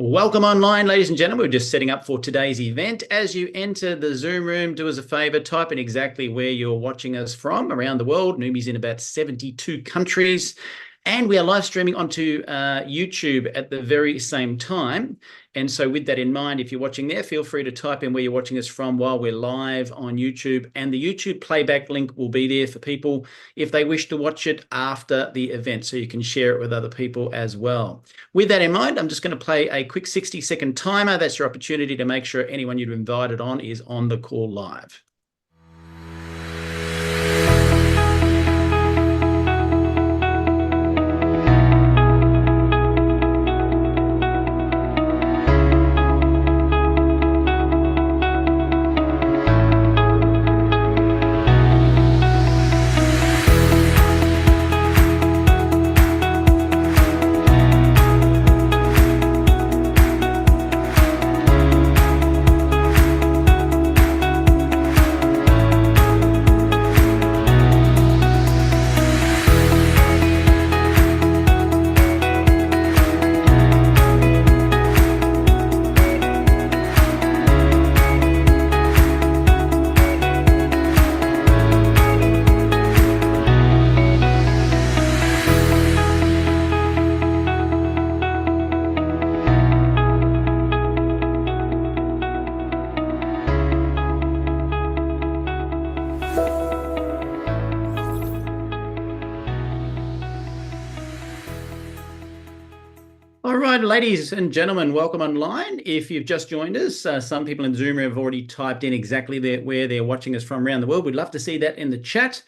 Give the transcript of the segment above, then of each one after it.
Welcome online, ladies and gentlemen. We're just setting up for today's event. As you enter the Zoom room, do us a favor, type in exactly where you're watching us from around the world. Numi's in about 72 countries. And we are live streaming onto YouTube at the very same time. And so with that in mind, if you're watching there, feel free to type in where you're watching us from while we're live on YouTube. And the YouTube playback link will be there for people if they wish to watch it after the event, so you can share it with other people as well. With that in mind, I'm just going to play a quick 60-second timer. That's your opportunity to make sure anyone you've invited on is on the call live. All right, ladies and gentlemen, welcome online. If you've just joined us, some people in Zoom have already typed in exactly where they're watching us from around the world. We'd love to see that in the chat.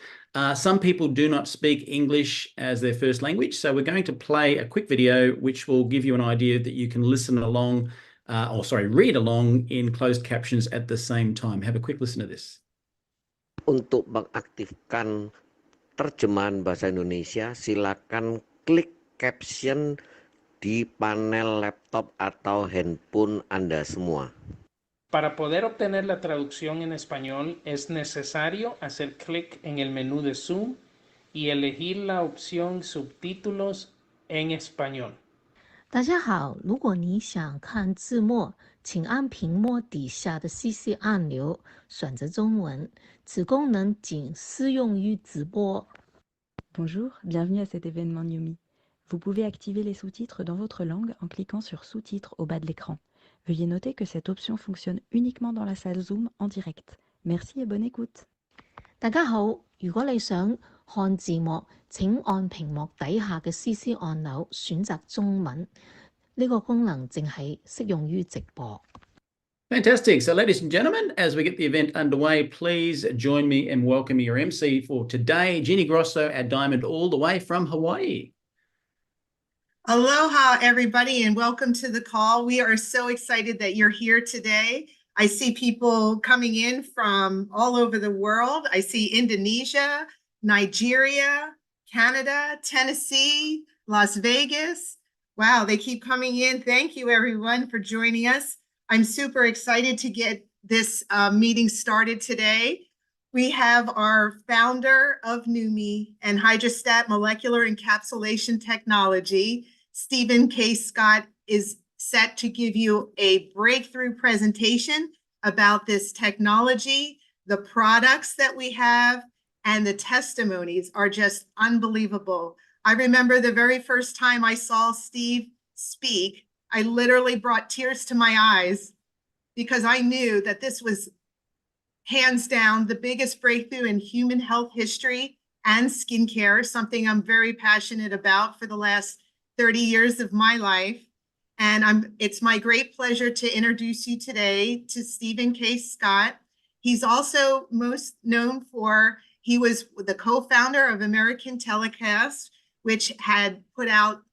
Some people do not speak English as their first language, so we're going to play a quick video which will give you an idea that you can listen along, read along in closed captions at the same time. Have a quick listen to this. Untuk mengaktifkan terjemahan bahasa Indonesia, silakan klik caption di panel laptop atau handphone Anda semua. Para poder obtener la traducción en español, es necesario hacer clic en el menú de Zoom y elegir la opción Subtítulos en español. 大家好，如果你想看字幕，请按屏幕底下的 CC 按钮，选择中文。此功能仅适用于直播。Bonjour, bienvenue à cet événement Numi. Vous pouvez activer les sous-titres dans votre langue en cliquant sur Sous-titres au bas de l'écran. Veuillez noter que cette option fonctionne uniquement dans la salle Zoom en direct. Merci et bonne écoute. 大家好，如果你想看字幕，請按屏幕底下嘅 CC 按鈕選擇中文。呢個功能淨係適用於直播。Fantastic. So, ladies and gentlemen, as we get the event underway, please join me in welcoming your MC for today, Ginny Grosso, our diamond all the way from Hawaii. Aloha, everybody, and welcome to the call. We are so excited that you're here today. I see people coming in from all over the world. I see Indonesia, Nigeria, Canada, Tennessee, Las Vegas. Wow, they keep coming in. Thank you, everyone, for joining us. I'm super excited to get this meeting started today. We have our founder of Numi and Hydrostat Molecular Encapsulation Technology, Stephen K. Scott, is set to give you a breakthrough presentation about this technology. The products that we have and the testimonies are just unbelievable. I remember the very first time I saw Steve speak, I literally brought tears to my eyes because I knew that this was hands down the biggest breakthrough in human health history and skincare, something I'm very passionate about for the last 30 years of my life. And it's my great pleasure to introduce you today to Stephen K. Scott. He's also most known for, he was the co-founder of American Telecast, which had put out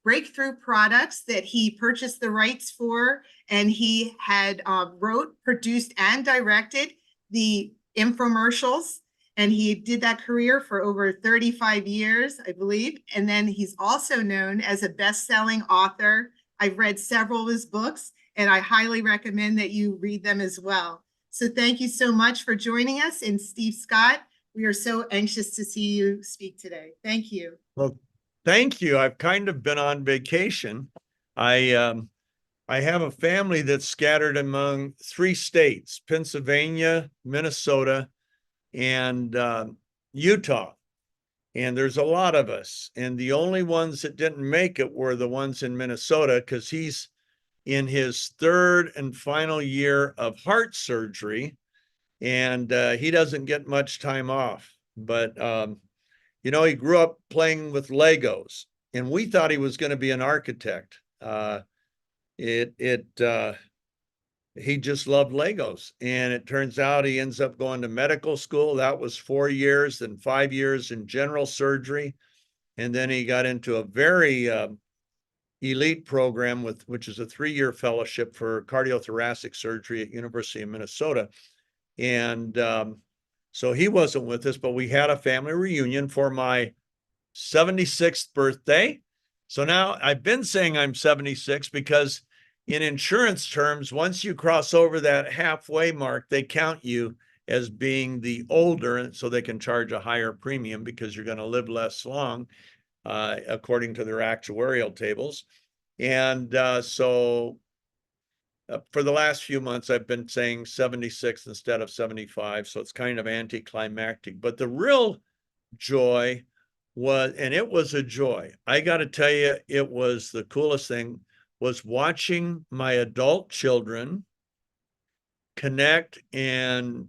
breakthrough products that he purchased the rights for. And he had wrote, produced, and directed the infomercials, and he did that career for over 35 years, I believe. And then he's also known as a best-selling author. I've read several of his books, and I highly recommend that you read them as well. So thank you so much for joining us. And Steve Scott, we are so anxious to see you speak today. Thank you. Well, thank you. I've kind of been on vacation. I I have a family that's scattered among 3 states, Pennsylvania, Minnesota, and Utah. And there's a lot of us. And the only ones that didn't make it were the ones in Minnesota, because he's in his 3rd and final year of heart surgery. And he doesn't get much time off. But, you know, he grew up playing with Legos. And we thought he was going to be an architect. He just loved Legos. And it turns out he ends up going to medical school. That was 4 years, then 5 years in general surgery. And then he got into a very elite program, which is a 3-year fellowship for cardiothoracic surgery at University of Minnesota. And so he wasn't with us, but we had a family reunion for my 76th birthday. So now I've been saying I'm 76 because in insurance terms, once you cross over that halfway mark, they count you as being the older, and so they can charge a higher premium because you're going to live less long, according to their actuarial tables. And so for the last few months, I've been saying 76 instead of 75. So it's kind of anticlimactic. But the real joy was, and it was a joy, I got to tell you, it was the coolest thing, was watching my adult children connect and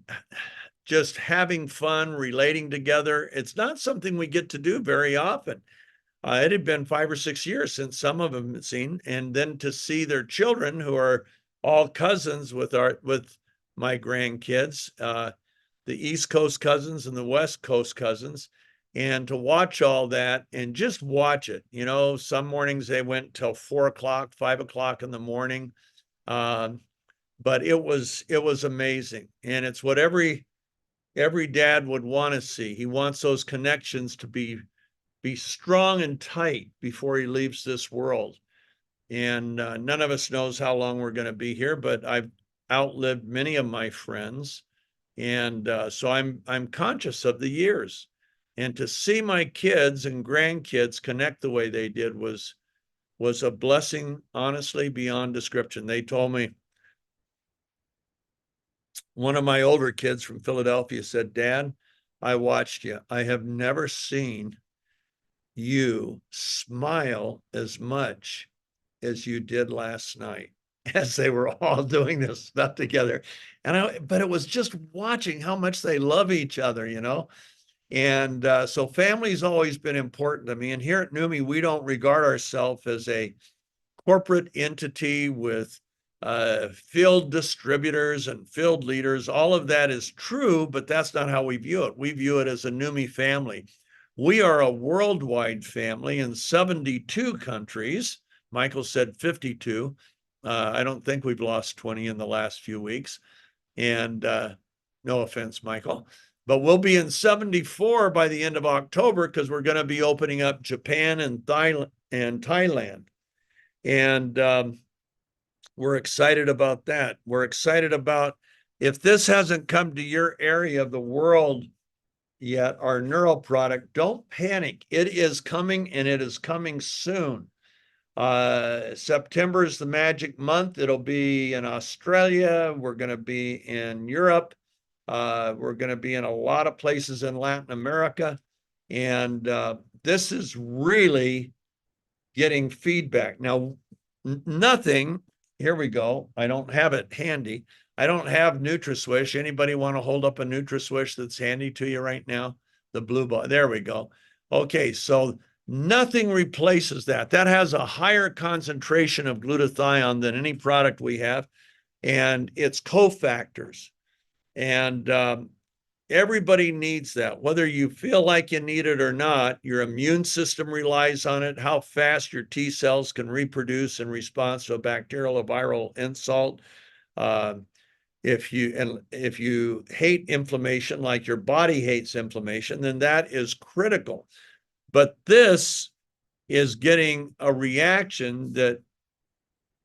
just having fun, relating together. It's not something we get to do very often. It had been 5 or 6 years since some of them had seen, and then to see their children, who are all cousins with my grandkids, the East Coast cousins and the West Coast cousins, and to watch all that and just watch it. You know, some mornings they went till 4 o'clock, 5 o'clock in the morning. But it was amazing. And it's what every dad would want to see. He wants those connections to be strong and tight before he leaves this world. And none of us knows how long we're going to be here, but I've outlived many of my friends. And so I'm conscious of the years. And to see my kids and grandkids connect the way they did was a blessing, honestly, beyond description. They told me, one of my older kids from Philadelphia said, "Dad, I watched you. I have never seen you smile as much as you did last night," as they were all doing this stuff together. But it was just watching how much they love each other, you know? And so family's always been important to me. And here at NUMMI, we don't regard ourselves as a corporate entity with field distributors and field leaders. All of that is true, but that's not how we view it. We view it as a NUMMI family. We are a worldwide family in 72 countries. Michael said 52. I don't think we've lost 20 in the last few weeks. And no offense, Michael. But we'll be in 74 by the end of October, because we're going to be opening up Japan and Thailand. And we're excited about that. We're excited about, if this hasn't come to your area of the world yet, our neural product, don't panic. It is coming, and it is coming soon. September is the magic month. It'll be in Australia. We're going to be in Europe. We're going to be in a lot of places in Latin America. And this is really getting feedback. Now, nothing, here we go. I don't have it handy. I don't have NutraSwish. Anybody want to hold up a NutraSwish that's handy to you right now? The blue ball. There we go. Okay, so nothing replaces that. That has a higher concentration of glutathione than any product we have, and it's cofactors. And everybody needs that, whether you feel like you need it or not. Your immune system relies on it, how fast your T cells can reproduce in response to a bacterial or viral insult. If you hate inflammation, like your body hates inflammation, then that is critical. But this is getting a reaction that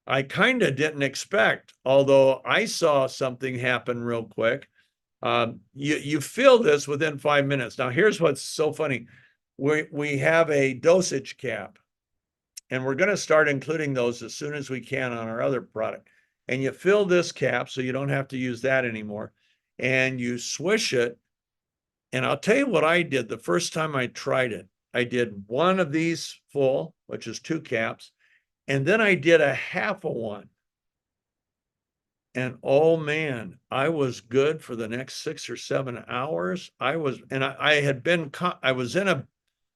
I kind of didn't expect, although I saw something happen real quick. You feel this within 5 minutes. Now, here's what's so funny. We have a dosage cap. and we're going to start including those as soon as we can on our other product. And you fill this cap so you don't have to use that anymore. And you swish it. And I'll tell you what I did the first time I tried it. I did one of these full, which is 2 caps, and then I did a half of one. And oh man, I was good for the next 6 or 7 hours. I was in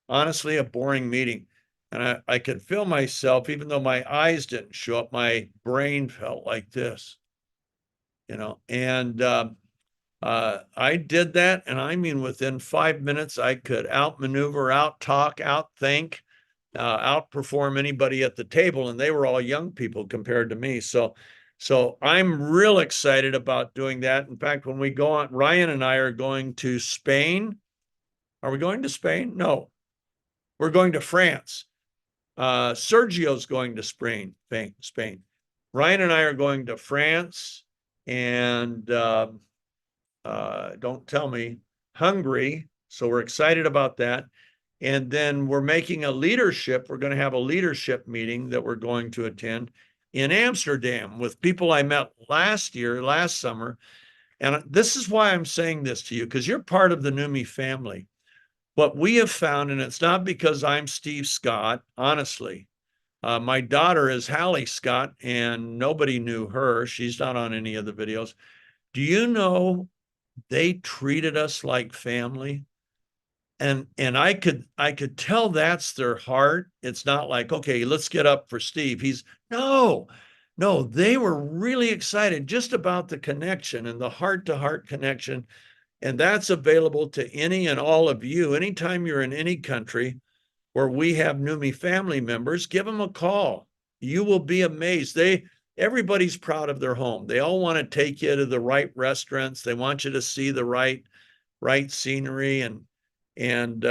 honestly a boring meeting, and I could feel myself, even though my eyes didn't show up, my brain felt like this, and I did that. And I mean, within 5 minutes, I could outmaneuver, out-talk, outthink, outperform anybody at the table. And they were all young people compared to me. So I'm real excited about doing that. In fact, when we go on, Ryan and I are going to Spain. Are we going to Spain? No, we're going to France. Sergio's going to Spain. Ryan and I are going to France and don't tell me, Hungary. So we're excited about that. And then we're making we're going to have a leadership meeting that we're going to attend in Amsterdam with people I met last summer. And this is why I'm saying this to you, because you're part of the NUMMI family. What we have found, and it's not because I'm Steve Scott, honestly. My daughter is Hallie Scott, and nobody knew her. She's not on any of the videos. Do you know they treated us like family? And I could tell that's their heart. It's not like, okay, let's get up for Steve. No, they were really excited just about the connection and the heart-to-heart connection. And that's available to any and all of you. Anytime you're in any country where we have NUMMI family members, give them a call. You will be amazed. Everybody's proud of their home. They all want to take you to the right restaurants. They want you to see the right scenery. And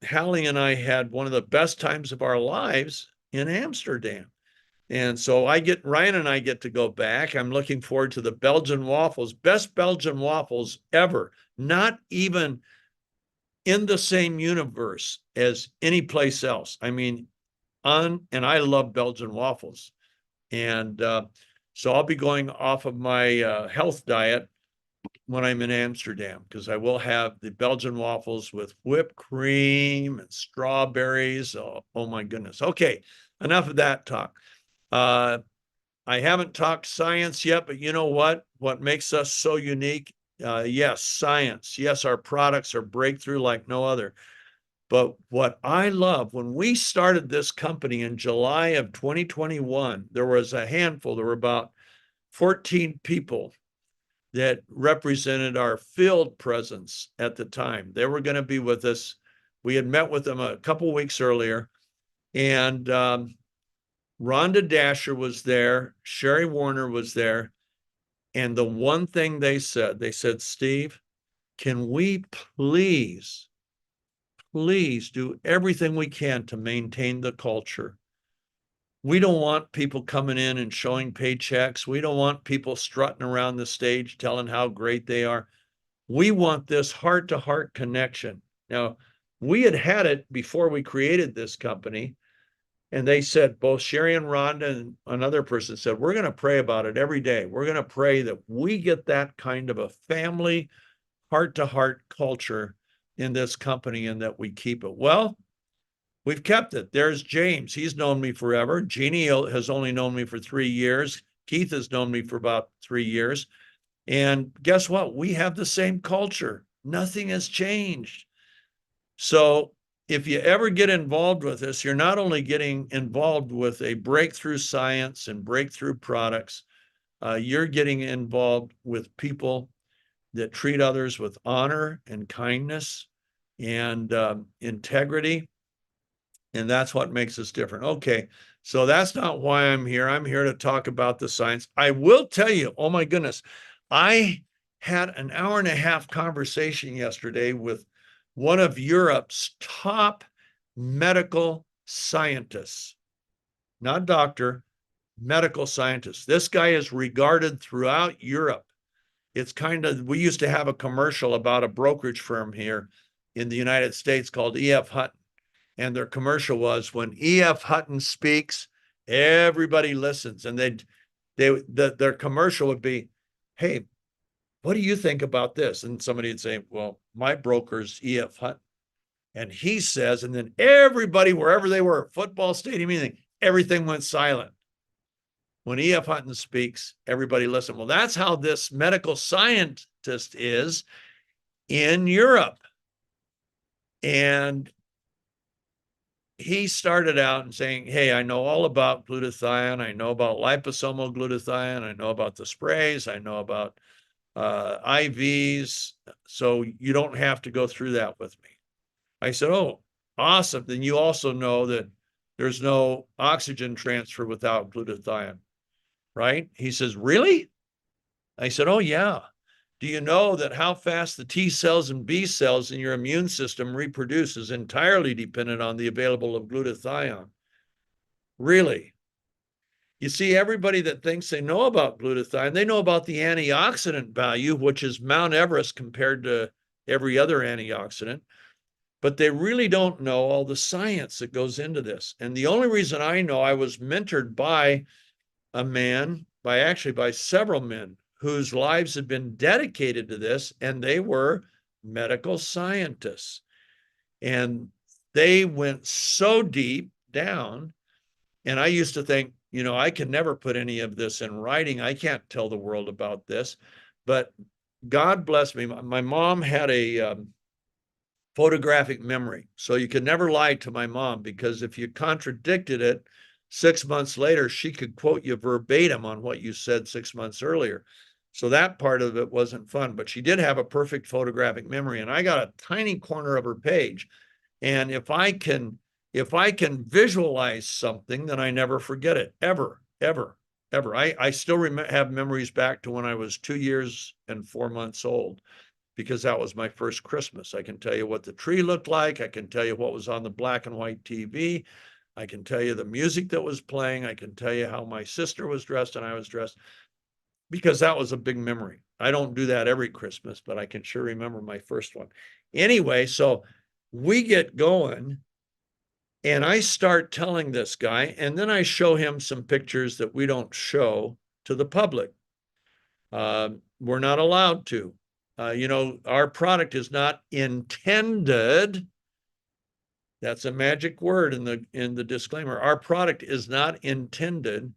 Hallie and I had one of the best times of our lives in Amsterdam. And so Ryan and I get to go back. I'm looking forward to the Belgian waffles, best Belgian waffles ever, not even in the same universe as any place else. I mean, and I love Belgian waffles. And so I'll be going off of my health diet when I'm in Amsterdam, because I will have the Belgian waffles with whipped cream and strawberries. Oh my goodness. Okay, enough of that talk. I haven't talked science yet, but you know what? What makes us so unique? Yes, science. Yes, our products are breakthrough like no other. But what I love, when we started this company in July of 2021, there was a handful, there were about 14 people that represented our field presence at the time. They were going to be with us. We had met with them a couple weeks earlier, and Rhonda Dasher was there, Sherry Warner was there, and the one thing they said, Steve, can we please do everything we can to maintain the culture? We don't want people coming in and showing paychecks. We don't want people strutting around the stage telling how great they are. We want this heart-to-heart connection. Now, we had it before we created this company. And they said, both Sherry and Rhonda and another person said, we're going to pray about it every day. We're going to pray that we get that kind of a family, heart-to-heart culture in this company and that we keep it. Well, we've kept it. There's James. He's known me forever. Jeannie has only known me for 3 years. Keith has known me for about 3 years. And guess what? We have the same culture. Nothing has changed. So if you ever get involved with this, you're not only getting involved with a breakthrough science and breakthrough products, you're getting involved with people that treat others with honor and kindness and integrity. And that's what makes us different. Okay, so that's not why I'm here. I'm here to talk about the science. I will tell you, oh my goodness, I had an hour-and-a-half conversation yesterday with one of Europe's top medical scientists, not doctor, medical scientist. This guy is regarded throughout Europe. It's we used to have a commercial about a brokerage firm here in the United States called E.F. Hutton. And their commercial was, when E.F. Hutton speaks, everybody listens. And their commercial would be, hey, what do you think about this? And somebody would say, well, my broker's E.F. Hutton. And he says, and then everybody, wherever they were, football stadium, anything, everything went silent. When E.F. Hutton speaks, everybody listen. Well, that's how this medical scientist is in Europe. And he started out and saying, hey, I know all about glutathione. I know about liposomal glutathione. I know about the sprays. I know about IVs. So you don't have to go through that with me. I said, oh, awesome. Then you also know that there's no oxygen transfer without glutathione, right? He says, really? I said, oh, yeah. Do you know that how fast the T cells and B cells in your immune system reproduce is entirely dependent on the available of glutathione? Really? You see, everybody that thinks they know about glutathione, they know about the antioxidant value, which is Mount Everest compared to every other antioxidant, but they really don't know all the science that goes into this. And the only reason I know, I was mentored by a man, by several men whose lives had been dedicated to this, and they were medical scientists. And they went so deep down, and I used to think, you know, I can never put any of this in writing. I can't tell the world about this, but God bless me. My mom had a photographic memory. So you could never lie to my mom, because if you contradicted it 6 months later, she could quote you verbatim on what you said 6 months earlier. So that part of it wasn't fun, but she did have a perfect photographic memory. And I got a tiny corner of her page. And if I can visualize something, then I never forget it, ever, ever, ever. I still have memories back to when I was 2 years and 4 months old, because that was my first Christmas. I can tell you what the tree looked like. I can tell you what was on the black and white TV. I can tell you the music that was playing. I can tell you how my sister was dressed and I was dressed, because that was a big memory. I don't do that every Christmas, but I can sure remember my first one. Anyway, so we get going, and I start telling this guy, and then I show him some pictures that we don't show to the public. We're not allowed to. You know, our product is not intended. That's a magic word in the disclaimer. Our product is not intended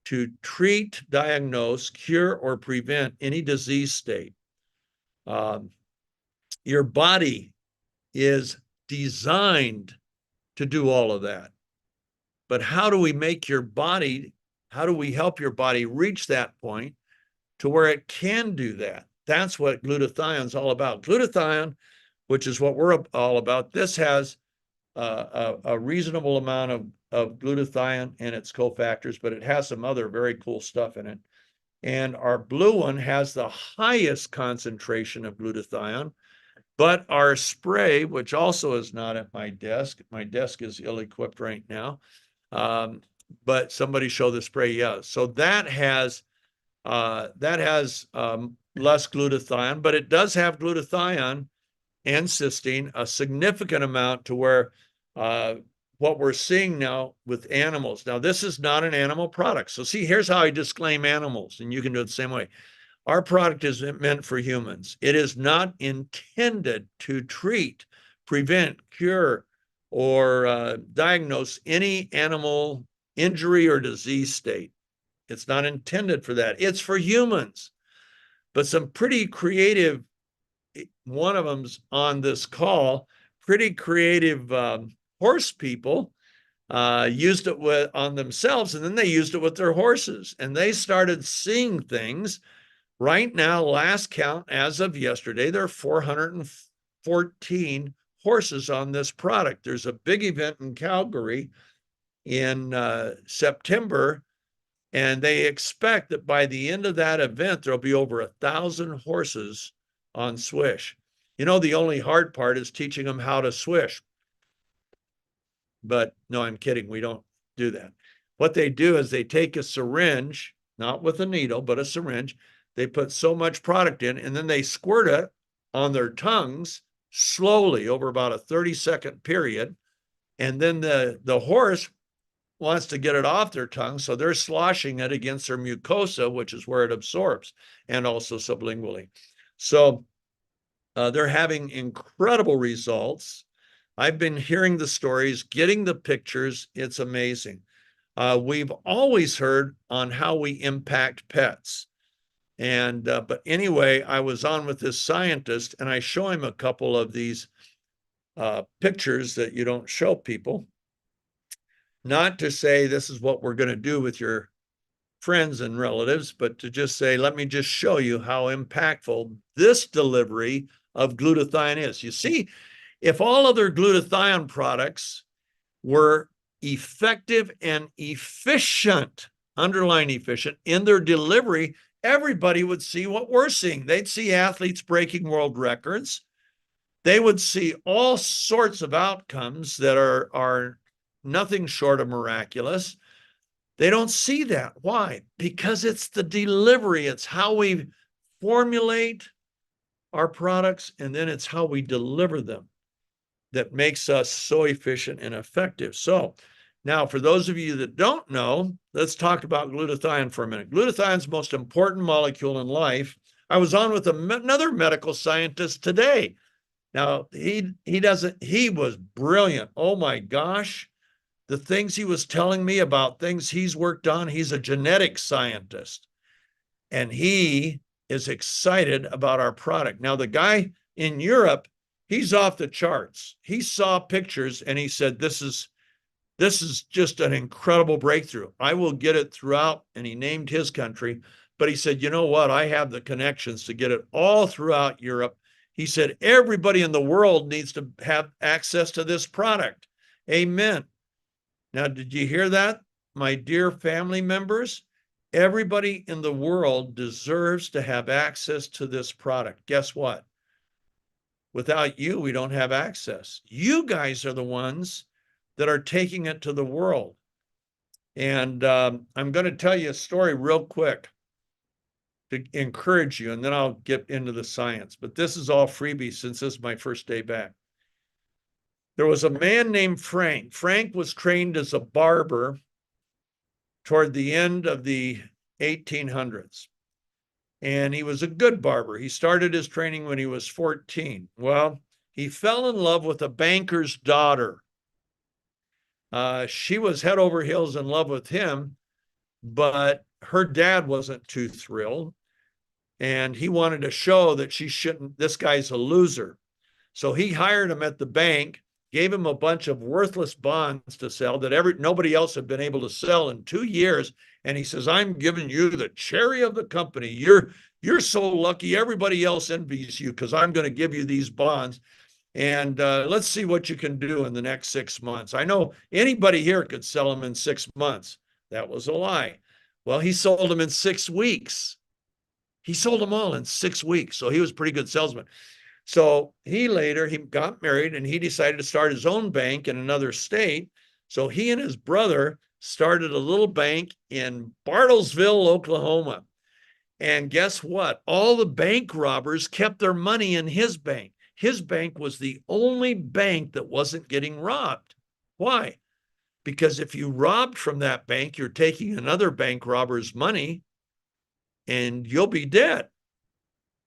to treat, diagnose, cure, or prevent any disease state. Your body is designed to do all of that. But how do we make your body, how do we help your body reach that point to where it can do that? That's what glutathione is all about. Glutathione, which is what we're all about, this has a reasonable amount of glutathione and its cofactors, but it has some other very cool stuff in it. And our blue one has the highest concentration of glutathione, but our spray, which also is not at my desk is ill-equipped right now, but somebody show the spray, yeah. So that has less glutathione, but it does have glutathione and cysteine, a significant amount, to where what we're seeing now with animals. Now, this is not an animal product. So see, here's how I disclaim animals, and you can do it the same way. Our product is meant for humans. It is not intended to treat, prevent, cure, or diagnose any animal injury or disease state. It's not intended for that. It's for humans. But some pretty creative, one of them's on this call, pretty creative horse people used it on themselves, and then they used it with their horses, and they started seeing things. Right now, last count as of yesterday, there are 414 horses on this product. There's a big event in Calgary in September, and they expect that by the end of that event, there'll be over 1,000 horses on Swish. You know, the only hard part is teaching them how to swish. But no, I'm kidding. We don't do that. What they do is they take a syringe, not with a needle, but a syringe. They put so much product in, and then they squirt it on their tongues slowly over about a 30-second period. And then the horse wants to get it off their tongue, so they're sloshing it against their mucosa, which is where it absorbs, and also sublingually. So they're having incredible results. I've been hearing the stories, getting the pictures. It's amazing. We've always heard on how we impact pets. And but anyway, I was on with this scientist, and I show him a couple of these pictures that you don't show people. Not to say this is what we're going to do with your friends and relatives, but to just say, let me just show you how impactful this delivery of glutathione is. You see, if all other glutathione products were effective and efficient, underline efficient, in their delivery, everybody would see what we're seeing. They'd see athletes breaking world records. They would see all sorts of outcomes that are nothing short of miraculous. They don't see that. Why? Because it's the delivery. It's how we formulate our products, and then it's how we deliver them that makes us so efficient and effective. So now, for those of you that don't know, let's talk about glutathione for a minute. Glutathione is the most important molecule in life. I was on with another medical scientist today. Now, he was brilliant. Oh my gosh. The things he was telling me about things he's worked on, he's a genetic scientist, and he is excited about our product. Now, the guy in Europe, he's off the charts. He saw pictures and he said, this is just an incredible breakthrough. I will get it throughout. And he named his country, but he said, you know what? I have the connections to get it all throughout Europe. He said, everybody in the world needs to have access to this product. Amen. Now, did you hear that, my dear family members? Everybody in the world deserves to have access to this product. Guess what? Without you, we don't have access. You guys are the ones that are taking it to the world. And I'm going to tell you a story real quick to encourage you, and then I'll get into the science. But this is all freebie since this is my first day back. There was a man named Frank. Frank was trained as a barber toward the end of the 1800s. And he was a good barber. He started his training when he was 14. Well, he fell in love with a banker's daughter. She was head over heels in love with him, but her dad wasn't too thrilled. And he wanted to show that this guy's a loser. So he hired him at the bank, gave him a bunch of worthless bonds to sell that nobody else had been able to sell in 2 years. And he says, I'm giving you the cherry of the company. You're so lucky. Everybody else envies you because I'm going to give you these bonds. And let's see what you can do in the next 6 months. I know anybody here could sell them in 6 months. That was a lie. Well, he sold them in 6 weeks. He sold them all in 6 weeks. So he was a pretty good salesman. So he got married and he decided to start his own bank in another state. So he and his brother started a little bank in Bartlesville, Oklahoma. And guess what? All the bank robbers kept their money in his bank. His bank was the only bank that wasn't getting robbed. Why? Because if you robbed from that bank, you're taking another bank robber's money and you'll be dead.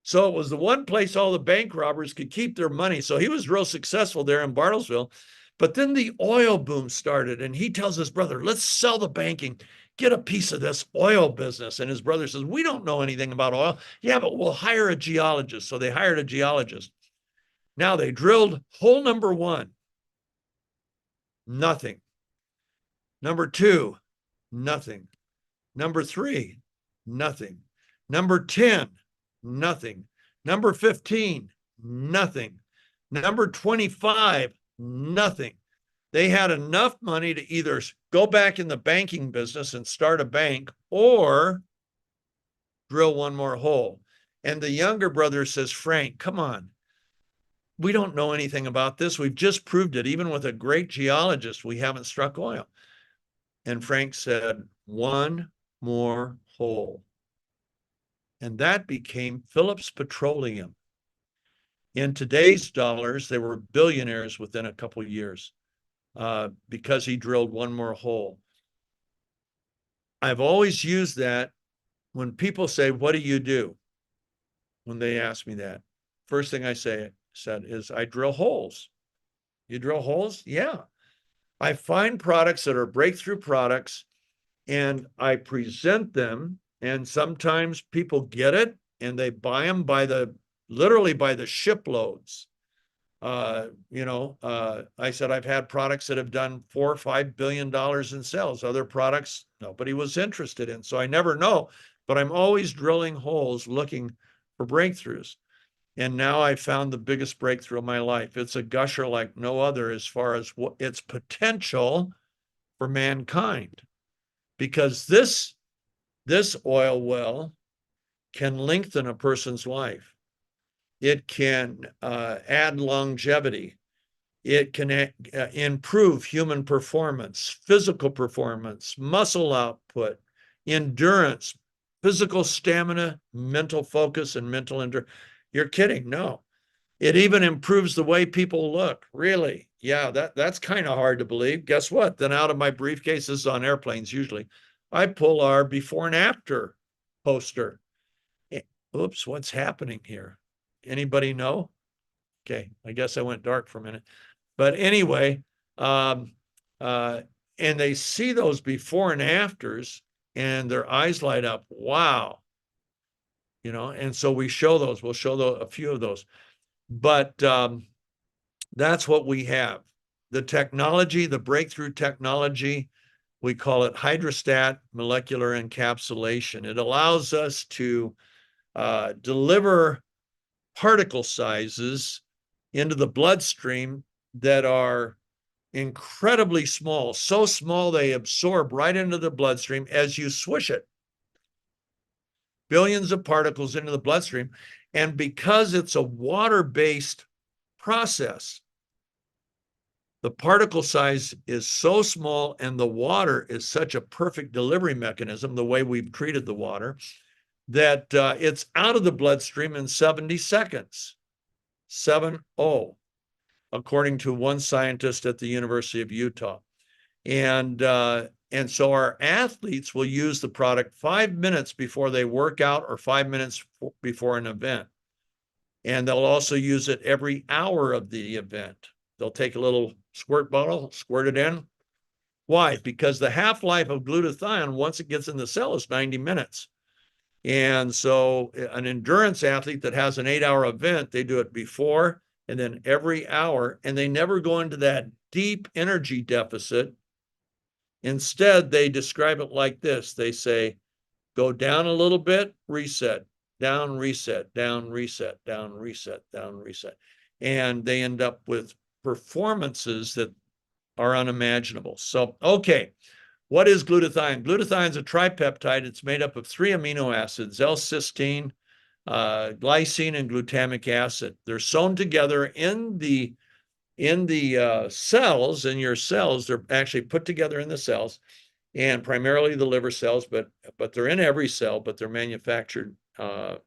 So it was the one place all the bank robbers could keep their money. So he was real successful there in Bartlesville. But then the oil boom started, and he tells his brother, let's sell the banking, get a piece of this oil business. And his brother says, we don't know anything about oil. Yeah, but we'll hire a geologist. So they hired a geologist. Now they drilled hole number 1, nothing. Number 2, nothing. Number 3, nothing. Number 10, nothing. Number 15, nothing. Number 25, nothing. They had enough money to either go back in the banking business and start a bank or drill one more hole. And the younger brother says, Frank, come on. We don't know anything about this. We've just proved it. Even with a great geologist, we haven't struck oil. And Frank said, one more hole. And that became Phillips Petroleum. In today's dollars, they were billionaires within a couple of years. because he drilled one more hole. I've always used that when people say, what do you do? When they ask me that, first thing I said is, I drill holes. You drill holes? Yeah. I find products that are breakthrough products and I present them, and sometimes people get it and they buy them literally by the shiploads. I said, I've had products that have done $4 or $5 billion in sales. Other products, nobody was interested in. So I never know, but I'm always drilling holes looking for breakthroughs. And now I found the biggest breakthrough of my life. It's a gusher like no other as far as its potential for mankind, because this oil well can lengthen a person's life. It can add longevity. It can improve human performance, physical performance, muscle output, endurance, physical stamina, mental focus, and mental endurance. You're kidding? No. It even improves the way people look. Really? Yeah, that's kind of hard to believe. Guess what? Then out of my briefcases on airplanes, usually, I pull our before and after poster. Oops, what's happening here? Anybody know? Okay, I guess I went dark for a minute. But anyway, and they see those before and afters and their eyes light up. Wow. And so we show those. We'll show a few of those. But that's what we have. The technology, the breakthrough technology, we call it hydrostat molecular encapsulation. It allows us to deliver particle sizes into the bloodstream that are incredibly small, so small they absorb right into the bloodstream as you swish it. Billions of particles into the bloodstream. And because it's a water-based process, the particle size is so small and the water is such a perfect delivery mechanism, the way we've treated the water, that it's out of the bloodstream in 70 seconds. 70, according to one scientist at the University of Utah. And so our athletes will use the product 5 minutes before they work out or 5 minutes before an event. And they'll also use it every hour of the event. They'll take a little squirt bottle, squirt it in. Why? Because the half-life of glutathione, once it gets in the cell, is 90 minutes. And so an endurance athlete that has an 8-hour event, they do it before and then every hour, and they never go into that deep energy deficit. Instead, they describe it like this. They say, go down a little bit, reset, down, reset, down, reset, down, reset, down, reset. And they end up with performances that are unimaginable. So, okay, what is glutathione? Glutathione is a tripeptide. It's made up of 3 amino acids, L-cysteine, glycine, and glutamic acid. They're sewn together in the cells, in your cells. They're actually put together in the cells, and primarily the liver cells, but they're in every cell, but they're manufactured. The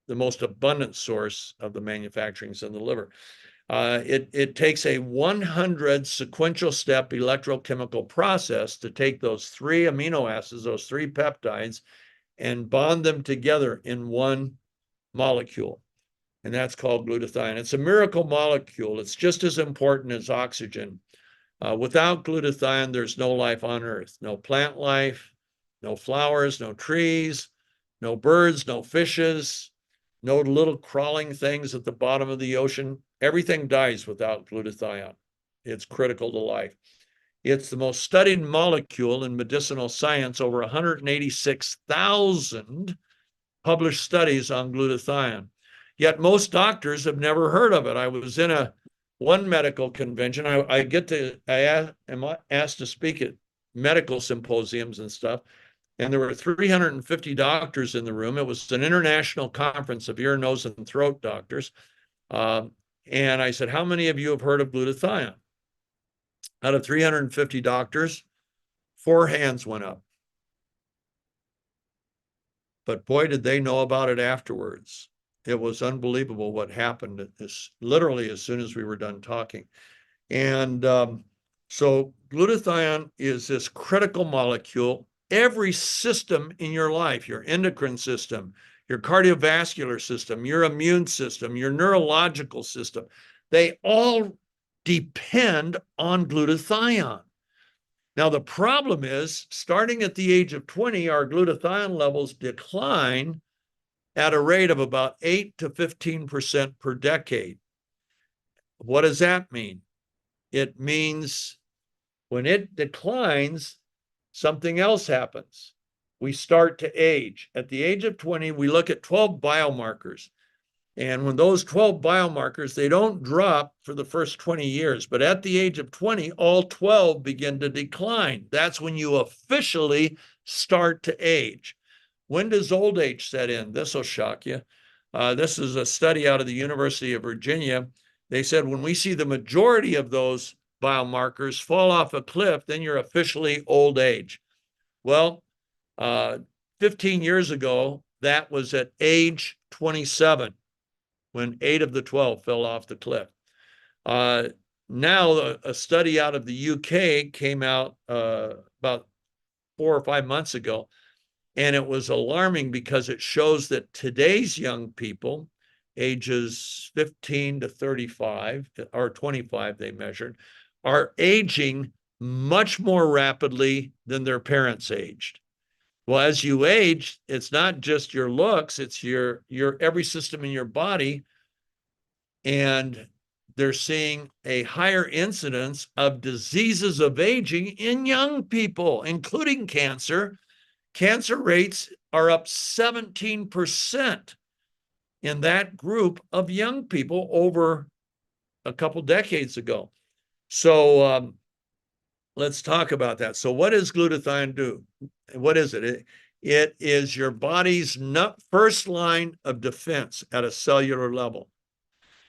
most abundant source of the manufacturing is in the liver. It takes a 100 sequential step electrochemical process to take those 3 amino acids, those 3 peptides, and bond them together in one molecule. And that's called glutathione. It's a miracle molecule. It's just as important as oxygen. Without glutathione, there's no life on Earth. No plant life, no flowers, no trees, no birds, no fishes, no little crawling things at the bottom of the ocean. Everything dies without glutathione. It's critical to life. It's the most studied molecule in medicinal science, over 186,000 published studies on glutathione. Yet most doctors have never heard of it. I was in one medical convention. I am asked to speak at medical symposiums and stuff, and there were 350 doctors in the room. It was an international conference of ear, nose, and throat doctors. And I said, how many of you have heard of glutathione? Out of 350 doctors, 4 hands went up. But boy, did they know about it afterwards. It was unbelievable what happened literally as soon as we were done talking. And So glutathione is this critical molecule. Every system in your life, your endocrine system, your cardiovascular system, your immune system, your neurological system, they all depend on glutathione. Now, the problem is, starting at the age of 20, our glutathione levels decline at a rate of about 8 to 15% per decade. What does that mean? It means when it declines, something else happens. We start to age. At the age of 20, we look at 12 biomarkers. And when those 12 biomarkers, they don't drop for the first 20 years, but at the age of 20, all 12 begin to decline. That's when you officially start to age. When does old age set in? This will shock you. This is a study out of the University of Virginia. They said when we see the majority of those biomarkers fall off a cliff, then you're officially old age. Well, 15 years ago, that was at age 27. When 8 of the 12 fell off the cliff. Now, a study out of the UK came out about 4 or 5 months ago, and it was alarming because it shows that today's young people, ages 15 to 35, or 25 they measured, are aging much more rapidly than their parents aged. Well, as you age, it's not just your looks, it's your every system in your body. And they're seeing a higher incidence of diseases of aging in young people, including cancer. Cancer rates are up 17% in that group of young people over a couple decades ago. So let's talk about that. So what does glutathione do? What is it? It is your body's first line of defense at a cellular level.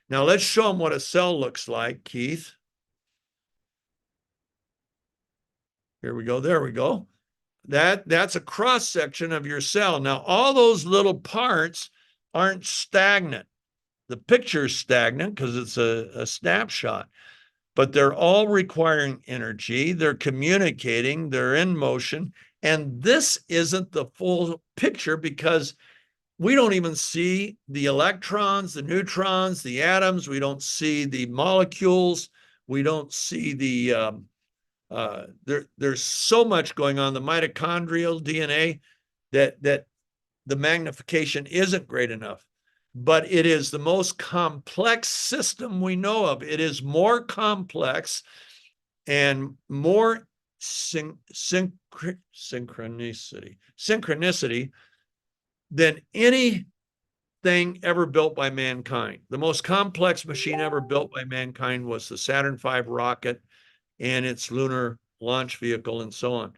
Now let's show them what a cell looks like, Keith. Here we go. There we go. That's a cross section of your cell. Now all those little parts aren't stagnant. The picture's stagnant because it's a snapshot, but they're all requiring energy. They're communicating. They're in motion. And this isn't the full picture because we don't even see the electrons, the neutrons, the atoms. We don't see the molecules. We don't see the, there's so much going on, the mitochondrial DNA, that the magnification isn't great enough. But it is the most complex system we know of. It is more complex and more synchronicity than anything ever built by mankind. The most complex machine ever built by mankind was the Saturn V rocket and its lunar launch vehicle and so on.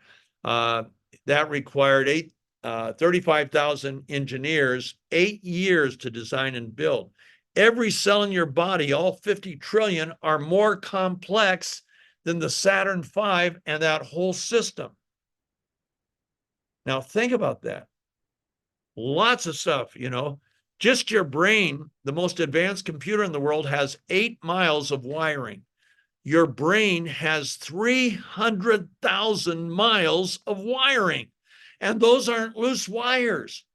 That required 35,000 engineers, 8 years to design and build. Every cell in your body, all 50 trillion, are more complex than the Saturn V and that whole system. Now think about that. Lots of stuff, you know. Just your brain, the most advanced computer in the world, has 8 miles of wiring. Your brain has 300,000 miles of wiring. And those aren't loose wires.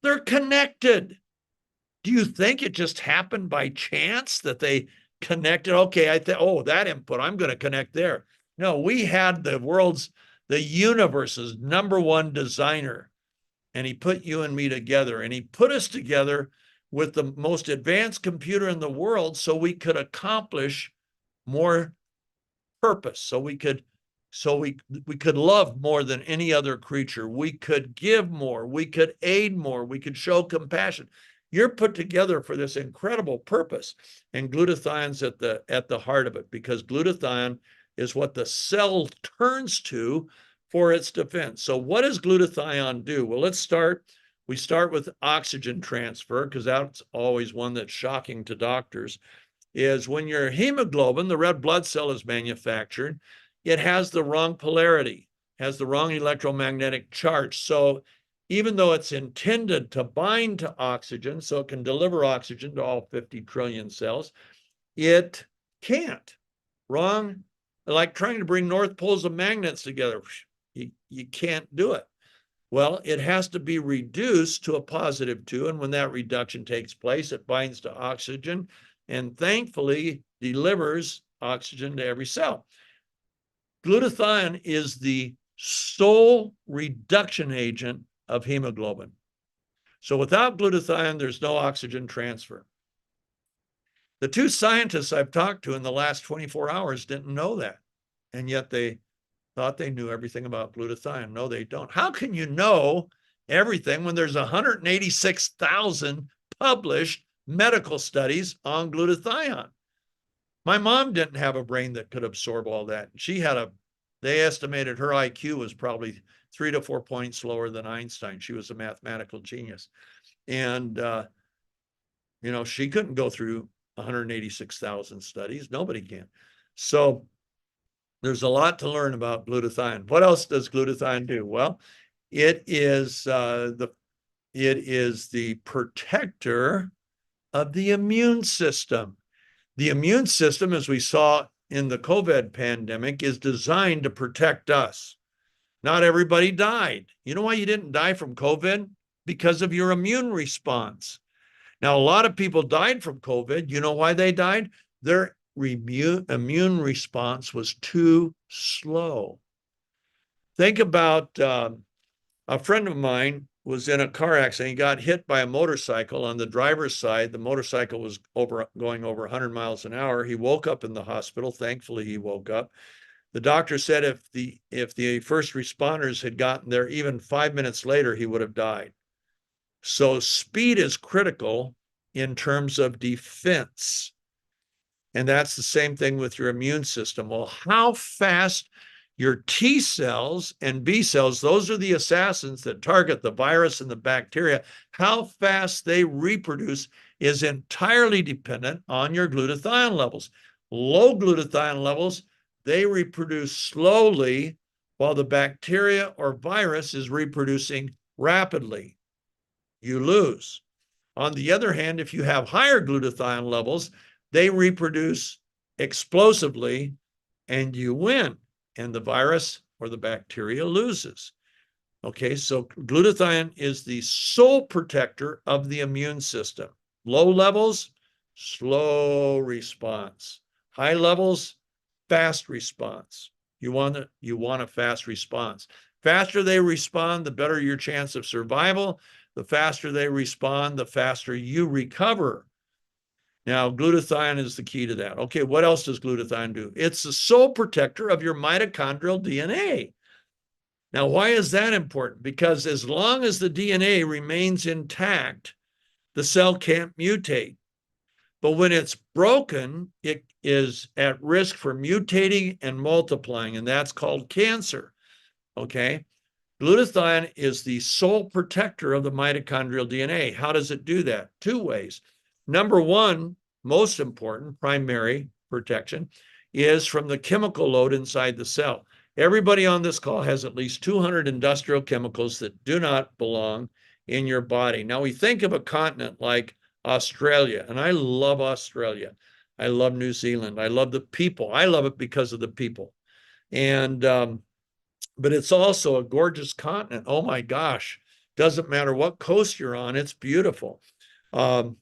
They're connected. Do you think it just happened by chance that they connected? Okay, oh, that input, I'm going to connect there. No, we had the universe's #1 designer, and he put you and me together, and he put us together with the most advanced computer in the world so we could accomplish more purpose, so we could love more than any other creature. We could give more. We could aid more. We could show compassion. You're put together for this incredible purpose, and glutathione's at the heart of it, because glutathione is what the cell turns to for its defense. So what does glutathione do? Well, we start with oxygen transfer, because that's always one that's shocking to doctors, is when your hemoglobin, the red blood cell, is manufactured, it has the wrong polarity, has the wrong electromagnetic charge. So even though it's intended to bind to oxygen, so it can deliver oxygen to all 50 trillion cells, it can't. Wrong like trying to bring north poles of magnets together. You can't do it. Well, it has to be reduced to a +2, and when that reduction takes place, it binds to oxygen and thankfully delivers oxygen to every cell. Glutathione is the sole reduction agent of hemoglobin. So without glutathione, there's no oxygen transfer. The two scientists I've talked to in the last 24 hours didn't know that, and yet they thought they knew everything about glutathione. No, they don't. How can you know everything when there's 186,000 published medical studies on glutathione? My mom didn't have a brain that could absorb all that. They estimated her IQ was probably 3 to 4 points lower than Einstein. She was a mathematical genius. And, she couldn't go through 186,000 studies. Nobody can. So there's a lot to learn about glutathione. What else does glutathione do? Well, it is the protector of the immune system. The immune system, as we saw in the COVID pandemic, is designed to protect us. Not everybody died. You know why you didn't die from COVID? Because of your immune response. Now, a lot of people died from COVID. You know why they died? Their immune response was too slow. Think about a friend of mine was in a car accident. He got hit by a motorcycle on the driver's side. The motorcycle was going over 100 miles an hour. He woke up in the hospital. Thankfully, he woke up. The doctor said if the first responders had gotten there even 5 minutes later, he would have died. So speed is critical in terms of defense. And that's the same thing with your immune system. Well, how fast your T cells and B cells, those are the assassins that target the virus and the bacteria, how fast they reproduce is entirely dependent on your glutathione levels. Low glutathione levels, they reproduce slowly while the bacteria or virus is reproducing rapidly. You lose. On the other hand, if you have higher glutathione levels, they reproduce explosively and you win, and the virus or the bacteria loses. Okay, so glutathione is the sole protector of the immune system. Low levels, slow response. High levels, fast response. You want a fast response. Faster they respond, the better your chance of survival. The faster they respond, the faster you recover. Now, glutathione is the key to that. Okay, what else does glutathione do? It's the sole protector of your mitochondrial DNA. Now, why is that important? Because as long as the DNA remains intact, the cell can't mutate. But when it's broken, it is at risk for mutating and multiplying, and that's called cancer. Okay? Glutathione is the sole protector of the mitochondrial DNA. How does it do that? Two ways. Number one, most important, primary protection, is from the chemical load inside the cell. Everybody on this call has at least 200 industrial chemicals that do not belong in your body. Now, we think of a continent like Australia, and I love Australia. I love New Zealand. I love the people. I love it because of the people. And but it's also a gorgeous continent. Oh my gosh, doesn't matter what coast you're on, it's beautiful. But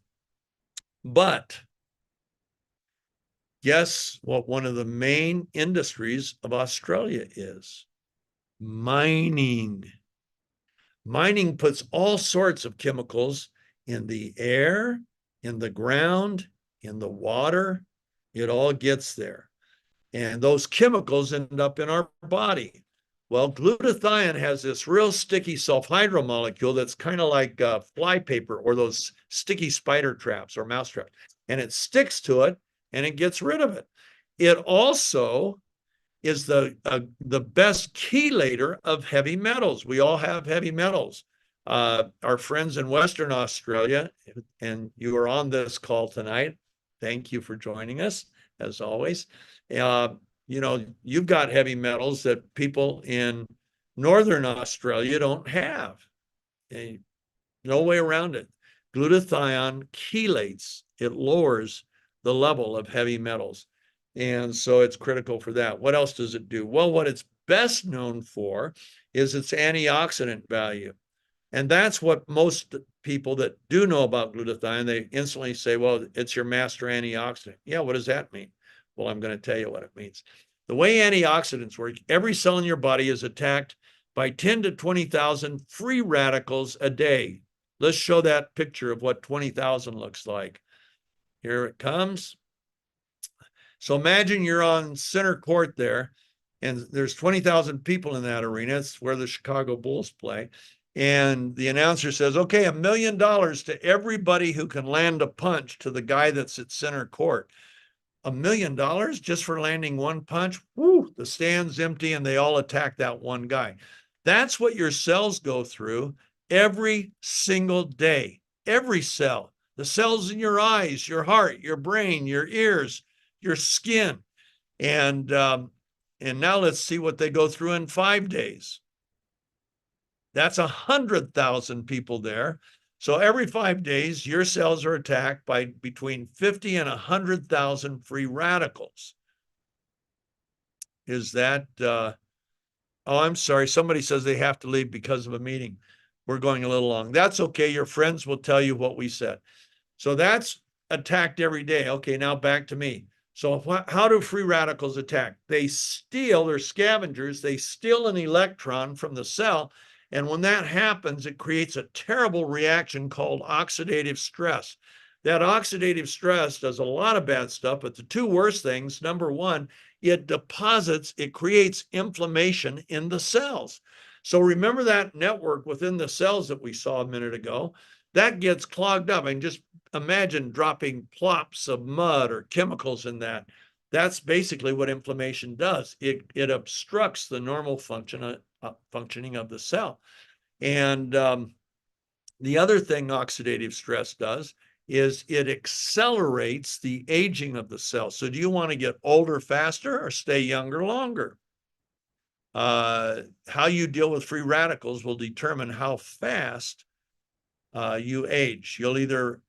guess what one of the main industries of Australia is? Mining. Mining puts all sorts of chemicals in the air, in the ground, in the water. It all gets there. And those chemicals end up in our body. Well, glutathione has this real sticky sulfhydryl molecule that's kind of like flypaper or those sticky spider traps or mouse traps. And it sticks to it and it gets rid of it. It also is the best chelator of heavy metals. We all have heavy metals. Our friends in Western Australia, and you are on this call tonight, thank you for joining us, as always. You've got heavy metals that people in Northern Australia don't have. No way around it. Glutathione chelates. It lowers the level of heavy metals. And so it's critical for that. What else does it do? Well, what it's best known for is its antioxidant value. And that's what most people that do know about glutathione, they instantly say, well, it's your master antioxidant. Yeah, what does that mean? Well, I'm going to tell you what it means. The way antioxidants work, every cell in your body is attacked by 10 to 20,000 free radicals a day. Let's show that picture of what 20,000 looks like. Here it comes. So imagine you're on center court there, and there's 20,000 people in that arena. It's where the Chicago Bulls play. And the announcer says, okay, $1 million to everybody who can land a punch to the guy that's at center court. $1 million just for landing one punch? Woo, the stand's empty and they all attack that one guy. That's what your cells go through every single day. Every cell. The cells in your eyes, your heart, your brain, your ears, your skin. And now let's see what they go through in 5 days. That's 100,000 people there. So every 5 days, your cells are attacked by between 50 and 100,000 free radicals. Is that, oh, I'm sorry. Somebody says they have to leave because of a meeting. We're going a little long. That's okay. Your friends will tell you what we said. So that's attacked every day. Okay, now back to me. So how do free radicals attack? They steal, they're scavengers. They steal an electron from the cell. And when that happens, it creates a terrible reaction called oxidative stress. That oxidative stress does a lot of bad stuff, but the two worst things, number one, it creates inflammation in the cells. So remember that network within the cells that we saw a minute ago, that gets clogged up. And just imagine dropping plops of mud or chemicals in that. That's basically what inflammation does. It obstructs the normal functioning of the cell. And the other thing oxidative stress does is it accelerates the aging of the cell. So do you want to get older faster or stay younger longer? How you deal with free radicals will determine how fast you age. You'll either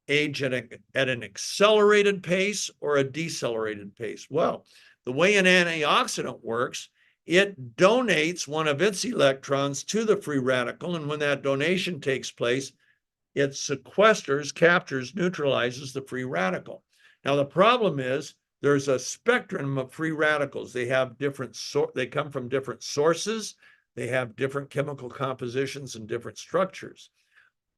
age at an accelerated pace or a decelerated pace. Well, the way an antioxidant works, it donates one of its electrons to the free radical, and when that donation takes place, it sequesters, captures, neutralizes the free radical. Now, the problem is there's a spectrum of free radicals. They have they come from different sources. They have different chemical compositions and different structures.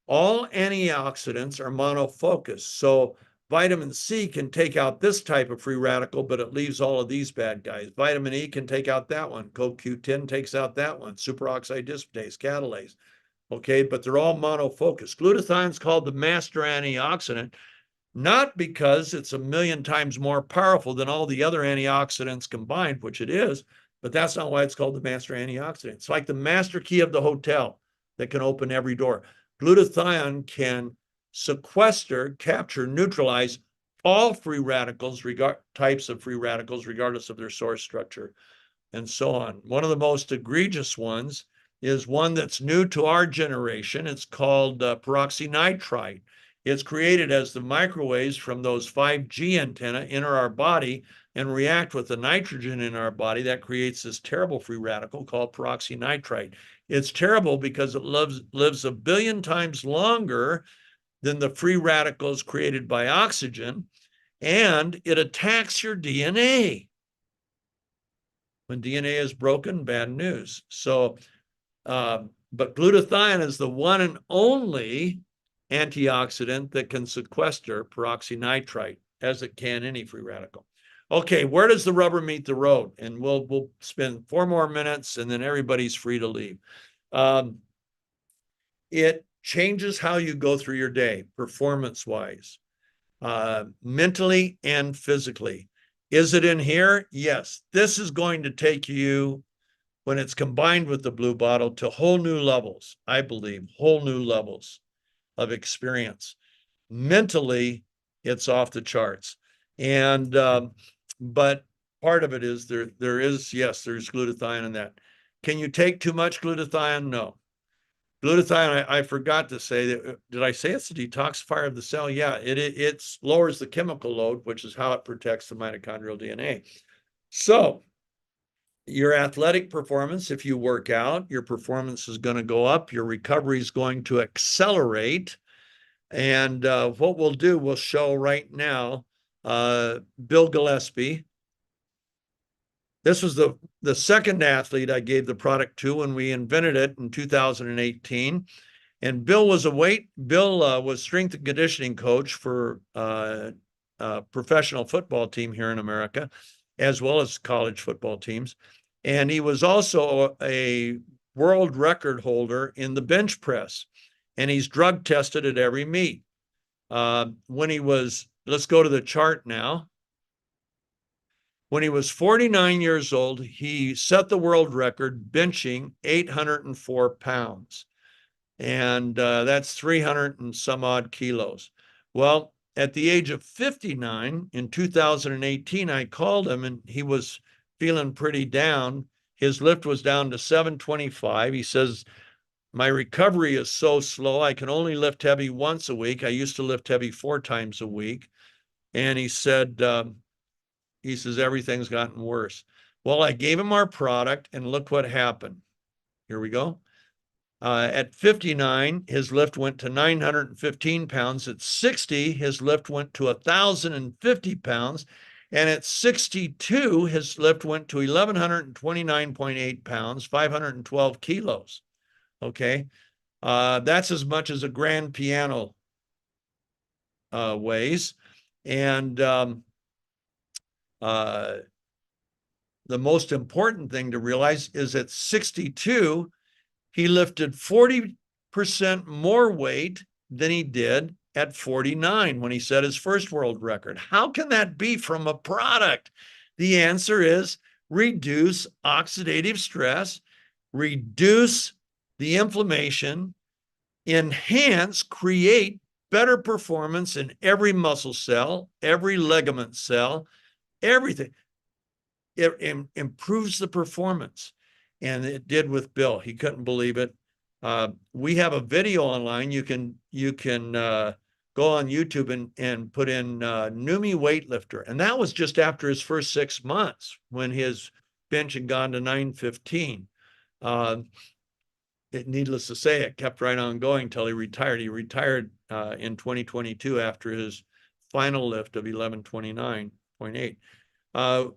All antioxidants are monofocused. So vitamin C can take out this type of free radical, but it leaves all of these bad guys. Vitamin E can take out that one. CoQ10 takes out that one. Superoxide dismutase, catalase. Okay, but they're all monofocused. Glutathione is called the master antioxidant, not because it's 1,000,000 times more powerful than all the other antioxidants combined, which it is, but that's not why it's called the master antioxidant. It's like the master key of the hotel that can open every door. Glutathione can sequester, capture, neutralize all free radicals, types of free radicals, regardless of their source structure, and so on. One of the most egregious ones is one that's new to our generation. It's called peroxynitrite. It's created as the microwaves from those 5G antenna enter our body and react with the nitrogen in our body. That creates this terrible free radical called peroxynitrite. It's terrible because it lives 1 billion times longer than the free radicals created by oxygen, and it attacks your DNA. When DNA is broken, bad news. So, but glutathione is the one and only antioxidant that can sequester peroxynitrite, as it can any free radical. Okay, where does the rubber meet the road? And we'll spend 4 more minutes, and then everybody's free to leave. It changes how you go through your day, performance-wise, mentally and physically. Is it in here? Yes. This is going to take you, when it's combined with the blue bottle, to whole new levels, I believe, whole new levels of experience. Mentally, it's off the charts. And, but part of it is there's glutathione in that. Can you take too much glutathione? No. Glutathione, I forgot to say that. Did I say it's a detoxifier of the cell? Yeah, it lowers the chemical load, which is how it protects the mitochondrial DNA. So your athletic performance, if you work out, your performance is going to go up. Your recovery is going to accelerate. And what we'll do, we'll show right now, Bill Gillespie. This was the second athlete I gave the product to when we invented it in 2018. And Bill was was strength and conditioning coach for a professional football team here in America, as well as college football teams. And he was also a world record holder in the bench press. And he's drug tested at every meet. When he was, let's go to the chart now. When he was 49 years old, he set the world record benching 804 pounds. And that's 300 and some odd kilos. Well, at the age of 59 in 2018, I called him and he was feeling pretty down. His lift was down to 725. He says, my recovery is so slow. I can only lift heavy once a week. I used to lift heavy 4 times a week. And he said, everything's gotten worse. Well, I gave him our product and look what happened. Here we go. At 59, his lift went to 915 pounds. At 60, his lift went to 1,050 pounds. And at 62, his lift went to 1,129.8 pounds, 512 kilos. Okay. That's as much as a grand piano weighs. And the most important thing to realize is at 62, he lifted 40% more weight than he did at 49 when he set his first world record. How can that be from a product? The answer is reduce oxidative stress, reduce the inflammation, enhance, create better performance in every muscle cell, every ligament cell, everything. It improves the performance. And it did with Bill. He couldn't believe it. We have a video online. You can go on YouTube and put in Numi weightlifter. And that was just after his first 6 months when his bench had gone to 915. Needless to say, it kept right on going until he retired. He retired in 2022 after his final lift of 1129.8.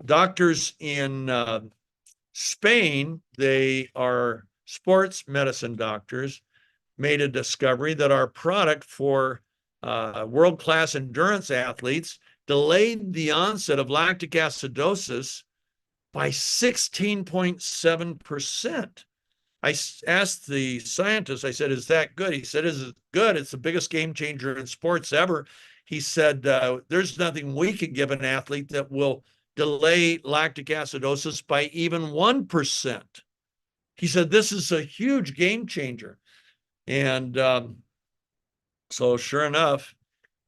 Doctors in Spain, they are sports medicine doctors, made a discovery that our product for world-class endurance athletes delayed the onset of lactic acidosis by 16.7%. I asked the scientist, I said, is that good? He said, is it good? It's the biggest game changer in sports ever. He said, there's nothing we can give an athlete that will delay lactic acidosis by even 1%. He said, this is a huge game changer. And so sure enough,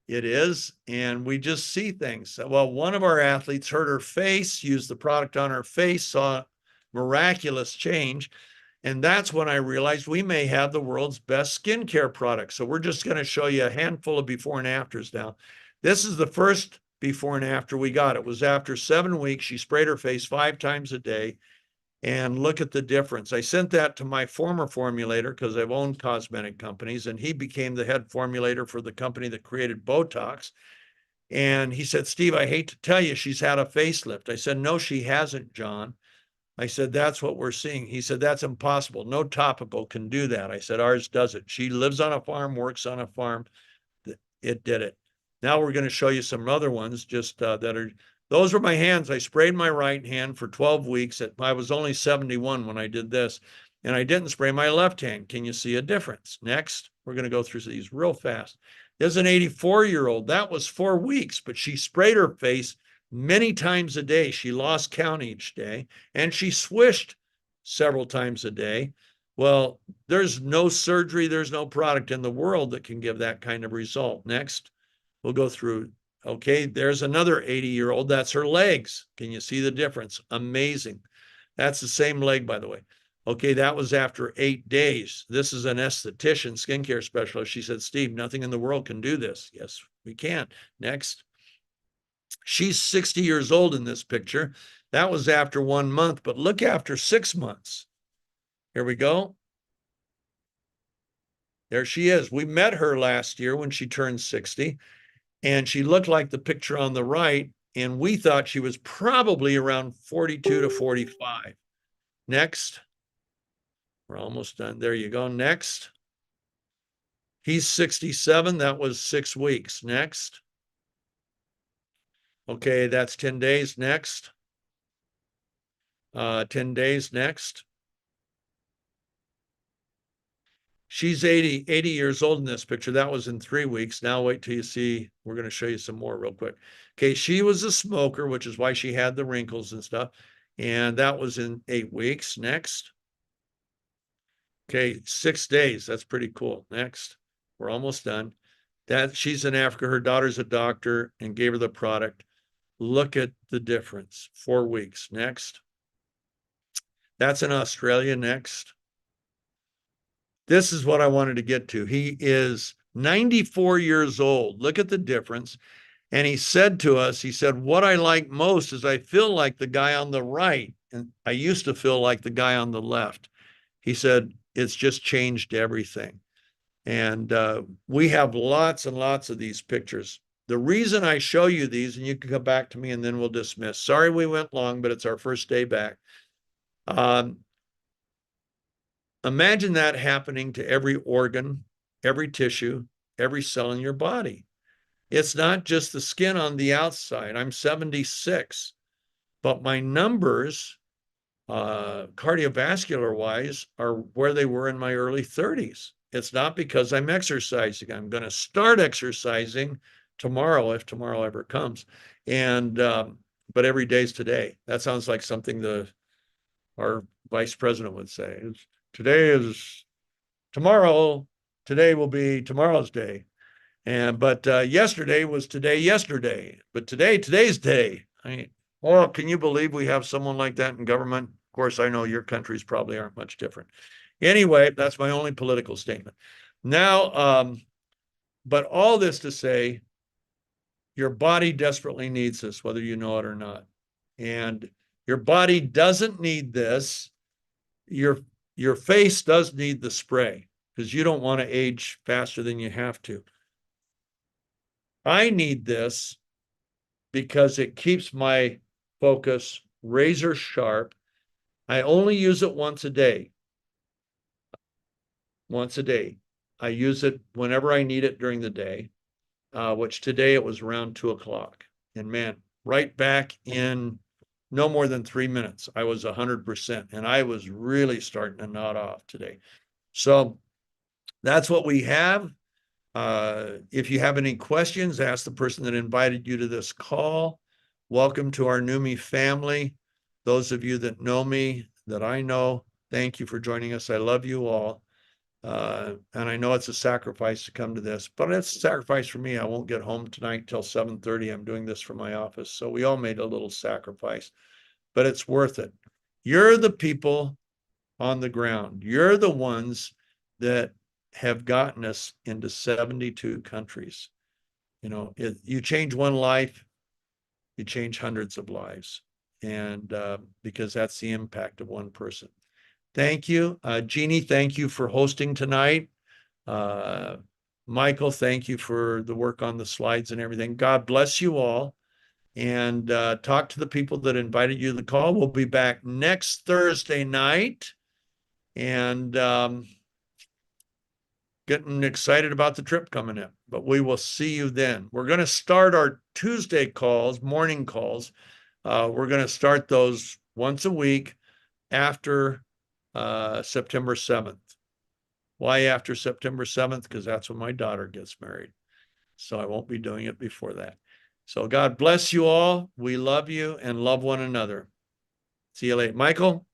it is. And we just see things. Well, one of our athletes hurt her face, used the product on her face, saw miraculous change. And that's when I realized we may have the world's best skincare product. So we're just going to show you a handful of before and afters now. This is the first before and after we got. It was after 7 weeks. She sprayed her face 5 times a day. And look at the difference. I sent that to my former formulator because I've owned cosmetic companies, and he became the head formulator for the company that created Botox. And he said, Steve, I hate to tell you, she's had a facelift. I said, no, she hasn't, John. I said, that's what we're seeing. He said, that's impossible. No topical can do that. I said, ours does it. She lives on a farm, works on a farm. It did it. Now we're going to show you some other ones just that are, those were my hands. I sprayed my right hand for 12 weeks. I was only 71 when I did this, and I didn't spray my left hand. Can you see a difference? Next, we're going to go through these real fast. There's an 84-year-old. That was 4 weeks, but she sprayed her face many times a day. She lost count each day, and she swished several times a day. Well, there's no surgery, there's no product in the world that can give that kind of result. Next, we'll go through. Okay, there's another 80-year-old. That's her legs. Can you see the difference? Amazing. That's the same leg, by the way. Okay, that was after 8 days. This is an esthetician, skincare specialist. She said, Steve, nothing in the world can do this. Yes, we can. Next. She's 60 years old in this picture. That was after 1 month, but look after 6 months. Here we go. There she is. We met her last year when she turned 60, and she looked like the picture on the right, and we thought she was probably around 42 to 45. Next. We're almost done. There you go. Next. He's 67. That was 6 weeks. Next. Okay, that's 10 days. Next. 10 days. Next. She's 80 years old in this picture. That was in 3 weeks. Now wait till you see. We're going to show you some more real quick. Okay, she was a smoker, which is why she had the wrinkles and stuff. And that was in 8 weeks. Next. Okay, 6 days. That's pretty cool. Next. We're almost done. She's in Africa. Her daughter's a doctor and gave her the product. Look at the difference. 4 weeks. Next. That's in Australia. Next. This is what I wanted to get to. He is 94 years old. Look at the difference. And he said to us, he said, what I like most is I feel like the guy on the right. And I used to feel like the guy on the left. He said, it's just changed everything. And we have lots and lots of these pictures. The reason I show you these, and you can come back to me and then we'll dismiss. Sorry we went long, but it's our first day back. Imagine that happening to every organ, every tissue, every cell in your body. It's not just the skin on the outside. I'm 76, but my numbers, cardiovascular-wise, are where they were in my early 30s. It's not because I'm exercising. I'm going to start exercising tomorrow, if tomorrow ever comes. And but every day's today. That sounds like something our vice president would say. Today is tomorrow. Today will be tomorrow's day. But yesterday was today yesterday. But today's day. I mean, oh, can you believe we have someone like that in government? Of course, I know your countries probably aren't much different. Anyway, that's my only political statement. Now, but all this to say, your body desperately needs this, whether you know it or not. And your body doesn't need this. Your face does need the spray because you don't want to age faster than you have to. I need this because it keeps my focus razor sharp. I only use it once a day. Once a day. I use it whenever I need it during the day, which today it was around 2 o'clock. And man, right back in no more than 3 minutes, I was 100%. And I was really starting to nod off today. So that's what we have. If you have any questions, ask the person that invited you to this call. Welcome to our NUMMI family. Those of you that know me, that I know, thank you for joining us. I love you all. And I know it's a sacrifice to come to this, but it's a sacrifice for me. I won't get home tonight till 7:30. I'm doing this from my office. So we all made a little sacrifice, but it's worth it. You're the people on the ground. You're the ones that have gotten us into 72 countries. You know, you change one life, you change hundreds of lives. And because that's the impact of one person. Thank you. Jeannie, thank you for hosting tonight. Michael, thank you for the work on the slides and everything. God bless you all. And talk to the people that invited you to the call. We'll be back next Thursday night. And getting excited about the trip coming in. But we will see you then. We're going to start our Tuesday calls, morning calls. We're going to start those once a week after September 7th. Why after September 7th? Because that's when my daughter gets married. So I won't be doing it before that. So God bless you all. We love you and love one another. See you later. Michael?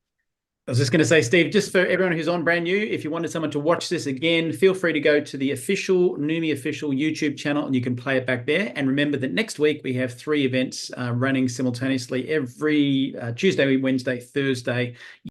I was just going to say, Steve, just for everyone who's on brand new, if you wanted someone to watch this again, feel free to go to the official NUMMI official YouTube channel and you can play it back there. And remember that next week we have 3 events running simultaneously every Tuesday, Wednesday, Thursday.